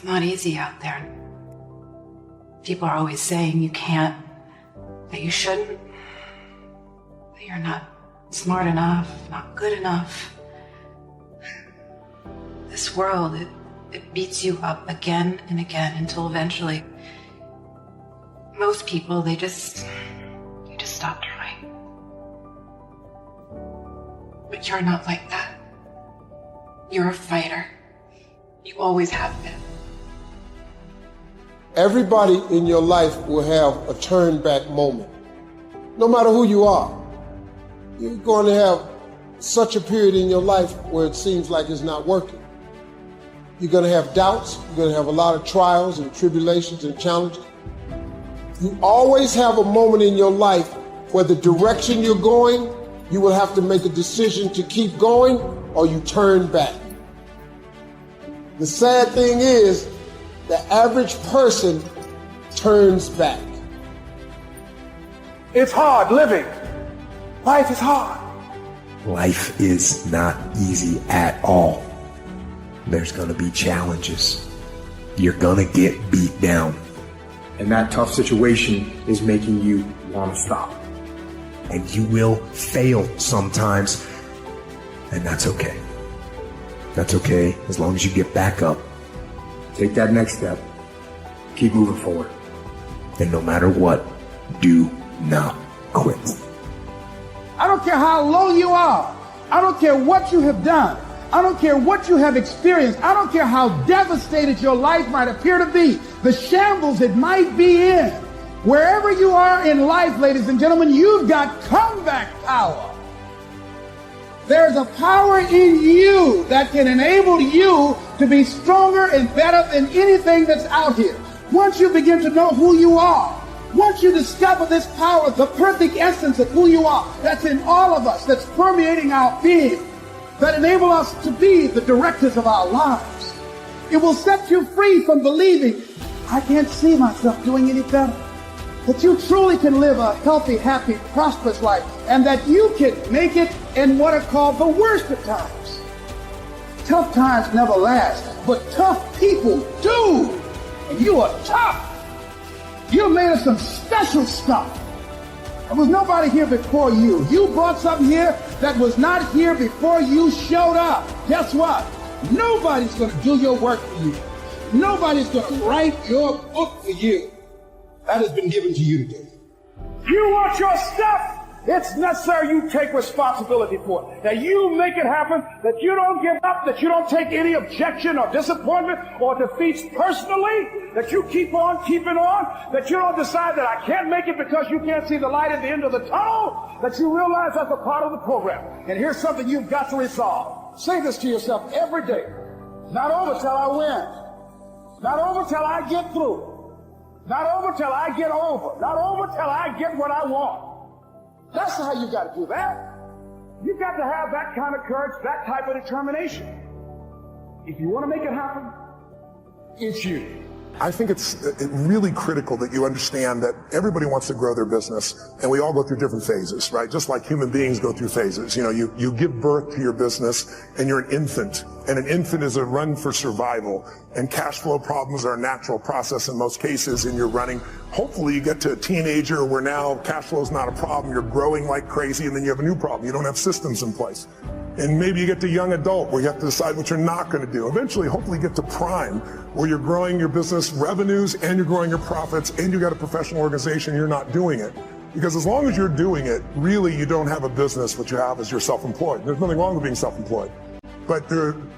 It's not easy out there. People are always saying you can't, that you shouldn't, that you're not smart enough, not good enough. This world, it beats you up again and again until eventually most people, they just stop trying. But you're not like that. You're a fighter. You always have been. Everybody in your life will have a turn back moment. No matter who you are, you're going to have such a period in your life where it seems like it's not working. You're going to have doubts. You're going to have a lot of trials and tribulations and challenges. You always have a moment in your life where the direction you're going, you will have to make a decision to keep going or you turn back. The sad thing is, the average person turns back. It's hard living. Life is hard. Life is not easy at all. There's gonna be challenges. You're gonna get beat down. And that tough situation is making you want to stop. And you will fail sometimes. And that's okay. That's okay as long as you get back up. Take that next step. Keep moving forward. And no matter what, do not quit. I don't care how low you are. I don't care what you have done. I don't care what you have experienced. I don't care how devastated your life might appear to be, the shambles it might be in. Wherever you are in life, ladies and gentlemen, you've got comeback power. There's a power in you that can enable you to be stronger and better than anything that's out here. Once you begin to know who you are, once you discover this power, the perfect essence of who you are, that's in all of us, that's permeating our being, that enable us to be the directors of our lives. It will set you free from believing, I can't see myself doing any better. That you truly can live a healthy, happy, prosperous life, and that you can make it in what are called the worst of times. Tough times never last, but tough people do. And you are tough. You're made of some special stuff. There was nobody here before you. You brought something here that was not here before you showed up. Guess what? Nobody's going to do your work for you. Nobody's going to write your book for you. That has been given to you to do. You want your stuff? It's necessary you take responsibility for it. That you make it happen, that you don't give up, that you don't take any objection or disappointment or defeats personally, that you keep on keeping on, that you don't decide that I can't make it because you can't see the light at the end of the tunnel, that you realize that's a part of the program. And here's something you've got to resolve. Say this to yourself every day. Not over till I win. Not over till I get through. Not over till I get over. Not over till I get what I want. That's how you got to do that. You got to have that kind of courage, that type of determination. If you want to make it happen, it's you. I think it's really critical that you understand that everybody wants to grow their business, and we all go through different phases, right? Just like human beings go through phases. You know, you give birth to your business, and you're an infant, and an infant is a run for survival, and cash flow problems are a natural process in most cases, and you're running. Hopefully you get to a teenager where now cash flow is not a problem, you're growing like crazy, and then you have a new problem. You don't have systems in place. And maybe you get to young adult where you have to decide what you're not going to do. Eventually, hopefully you get to prime where you're growing your business revenues and you're growing your profits and you got a professional organization, you're not doing it. Because as long as you're doing it, really you don't have a business. What you have is you're self-employed. There's nothing wrong with being self-employed. But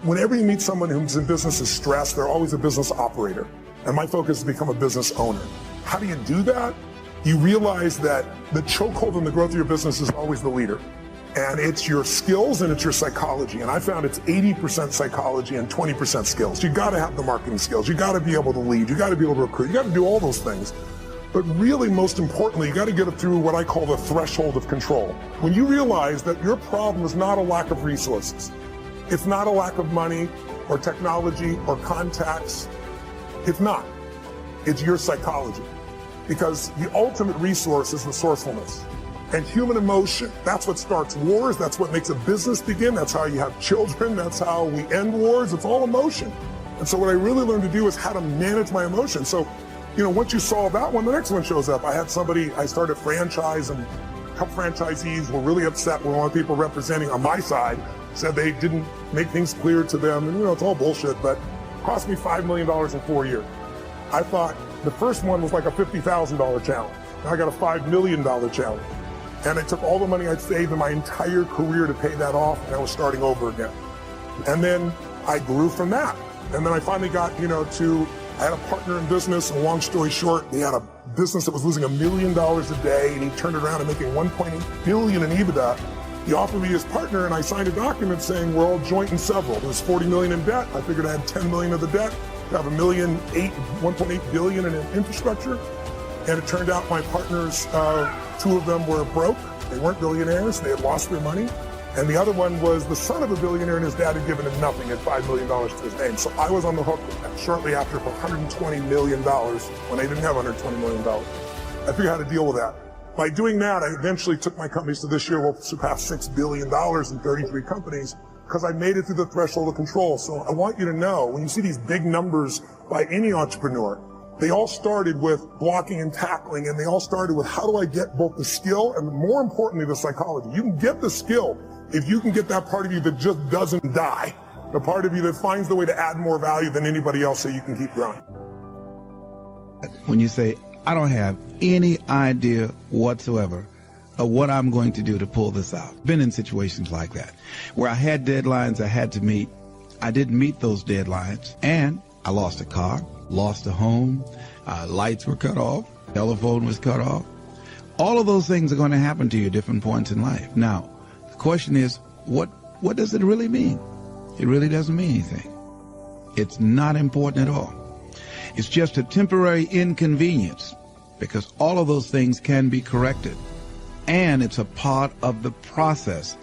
whenever you meet someone who's in business is stressed, they're always a business operator. And my focus is to become a business owner. How do you do that? You realize that the chokehold in the growth of your business is always the leader. And it's your skills and it's your psychology. And I found it's 80% psychology and 20% skills. You got to have the marketing skills. You got to be able to lead. You got to be able to recruit. You got to do all those things. But really, most importantly, you got to get it through what I call the threshold of control. When you realize that your problem is not a lack of resources, it's not a lack of money or technology or contacts. It's not. It's your psychology. Because the ultimate resource is resourcefulness. And human emotion, that's what starts wars, that's what makes a business begin, that's how you have children, that's how we end wars, it's all emotion. And so what I really learned to do is how to manage my emotions. So, you know, once you solve that one, the next one shows up. I started a franchise, and a couple franchisees were really upset when one of the people representing on my side said they didn't make things clear to them. And, you know, it's all bullshit, but it cost me $5 million in 4 years. I thought the first one was like a $50,000 challenge. Now I got a $5 million challenge. And it took all the money I'd saved in my entire career to pay that off, and I was starting over again. And then I grew from that. And then I finally got, I had a partner in business, and long story short, he had a business that was losing $1 million a day, and he turned it around and making $1.8 billion in EBITDA. He offered me his partner, and I signed a document saying we're all joint and several. There was $40 million in debt. I figured I had $10 million of the debt, to have $1.8 billion in infrastructure. And it turned out my partners, two of them were broke. They weren't billionaires. They had lost their money. And the other one was the son of a billionaire, and his dad had given him nothing, had $5 million to his name. So I was on the hook shortly after for $120 million when I didn't have $120 million. I figured out how to deal with that. By doing that, I eventually took my companies to this year will surpass $6 billion in 33 companies because I made it through the threshold of control. So I want you to know, when you see these big numbers by any entrepreneur, they all started with blocking and tackling, and they all started with how do I get both the skill and, more importantly, the psychology. You can get the skill if you can get that part of you that just doesn't die, the part of you that finds the way to add more value than anybody else so you can keep growing. When you say, I don't have any idea whatsoever of what I'm going to do to pull this out. Been in situations like that, where I had deadlines I had to meet. I didn't meet those deadlines, and I lost a car, lost a home, lights were cut off, telephone was cut off. All of those things are going to happen to you at different points in life. Now, the question is, what does it really mean? It really doesn't mean anything. It's not important at all. It's just a temporary inconvenience, because all of those things can be corrected. And it's a part of the process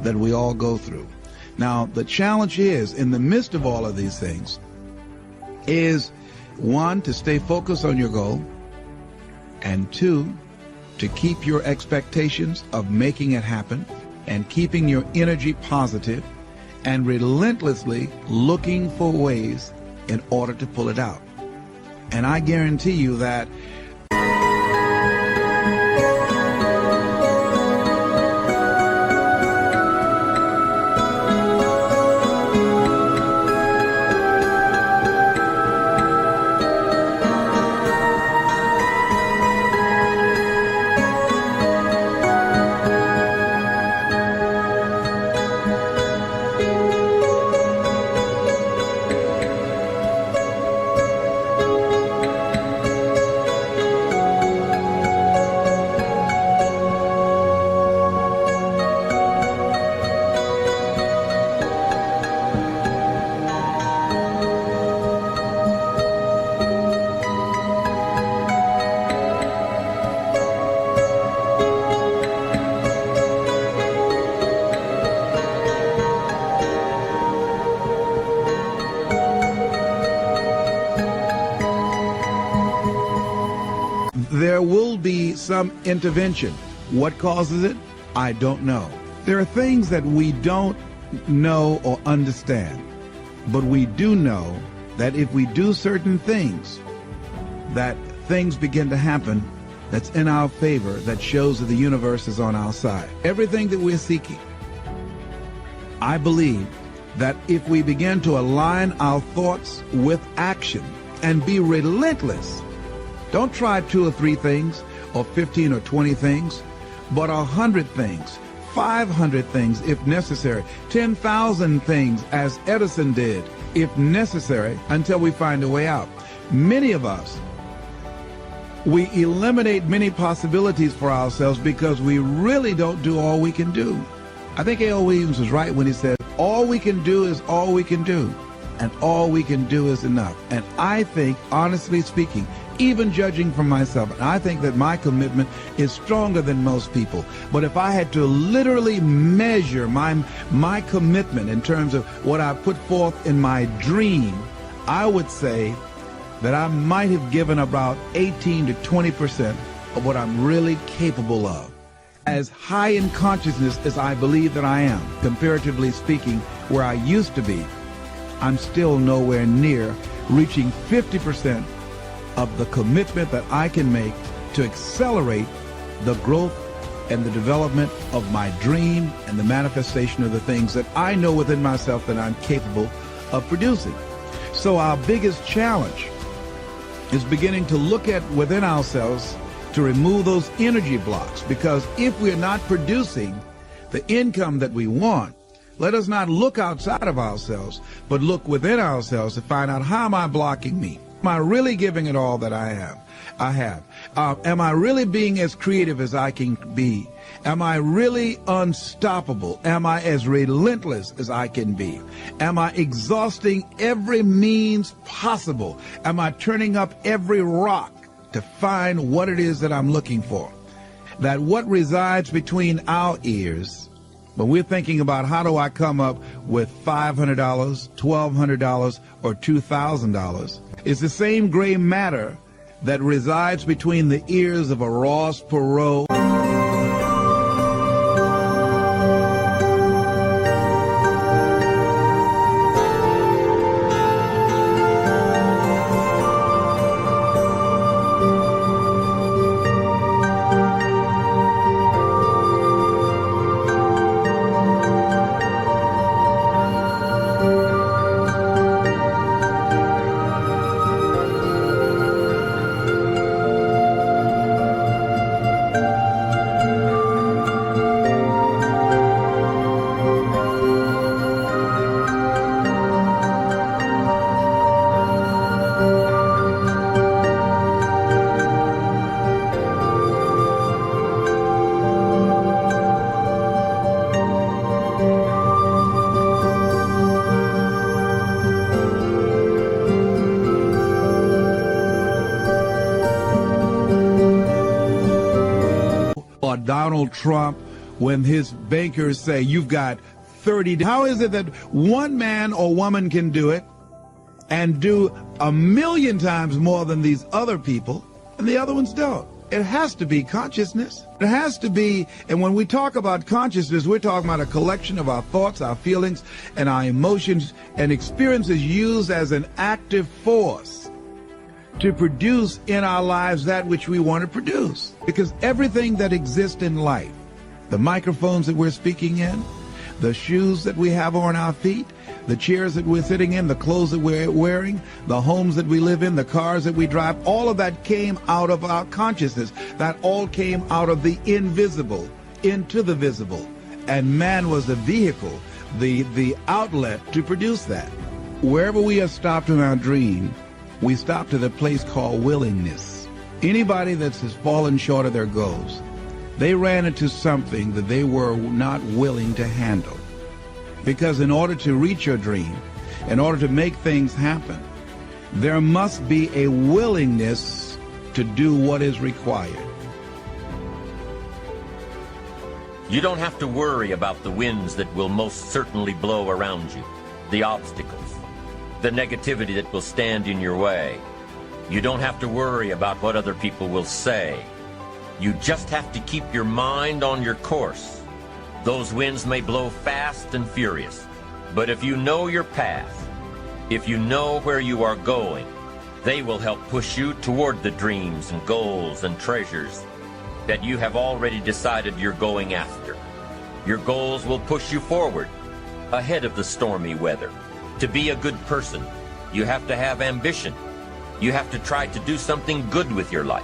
that we all go through. Now, the challenge is, in the midst of all of these things, is one, to stay focused on your goal, and two, to keep your expectations of making it happen and keeping your energy positive and relentlessly looking for ways in order to pull it out. And I guarantee you that there will be some intervention. What causes it? I don't know. There are things that we don't know or understand, but we do know that if we do certain things, that things begin to happen that's in our favor, that shows that the universe is on our side. Everything that we're seeking, I believe that if we begin to align our thoughts with action and be relentless, don't try 2 or 3 things or 15 or 20 things, but 100 things, 500 things if necessary, 10,000 things as Edison did if necessary, until we find a way out. Many of us, we eliminate many possibilities for ourselves because we really don't do all we can do. I think A.L. Williams was right when he said, all we can do is all we can do, and all we can do is enough. And I think, honestly speaking, even judging from myself, and I think that my commitment is stronger than most people. But if I had to literally measure my commitment in terms of what I put forth in my dream, I would say that I might have given about 18 to 20% of what I'm really capable of. As high in consciousness as I believe that I am, comparatively speaking, where I used to be, I'm still nowhere near reaching 50% of the commitment that I can make to accelerate the growth and the development of my dream and the manifestation of the things that I know within myself that I'm capable of producing. So our biggest challenge is beginning to look at within ourselves to remove those energy blocks, because if we're not producing the income that we want, let us not look outside of ourselves, but look within ourselves to find out, how am I blocking me? Am I really giving it all that I have? Am I really being as creative as I can be? Am I really unstoppable? Am I as relentless as I can be? Am I exhausting every means possible? Am I turning up every rock to find what it is that I'm looking for? That what resides between our ears, when we're thinking about how do I come up with $500, $1,200, or $2,000, is the same gray matter that resides between the ears of a Ross Perot. Or Donald Trump, when his bankers say you've got 30. How is it that one man or woman can do it and do 1,000,000 times more than these other people and the other ones don't? It has to be consciousness. It has to be, and when we talk about consciousness, we're talking about a collection of our thoughts, our feelings, and our emotions and experiences used as an active force to produce in our lives that which we want to produce. Because everything that exists in life, the microphones that we're speaking in, the shoes that we have on our feet, the chairs that we're sitting in, the clothes that we're wearing, the homes that we live in, the cars that we drive, all of that came out of our consciousness. That all came out of the invisible into the visible. And man was the vehicle, the outlet to produce that. Wherever we have stopped in our dream, we stop to the place called willingness. Anybody that has fallen short of their goals, they ran into something that they were not willing to handle. Because in order to reach your dream, in order to make things happen, there must be a willingness to do what is required. You don't have to worry about the winds that will most certainly blow around you, the obstacles, the negativity that will stand in your way. You don't have to worry about what other people will say. You just have to keep your mind on your course. Those winds may blow fast and furious, but if you know your path, if you know where you are going, they will help push you toward the dreams and goals and treasures that you have already decided you're going after. Your goals will push you forward, ahead of the stormy weather. To be a good person, you have to have ambition. You have to try to do something good with your life.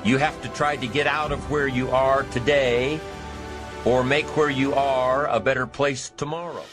You have to try to get out of where you are today or make where you are a better place tomorrow.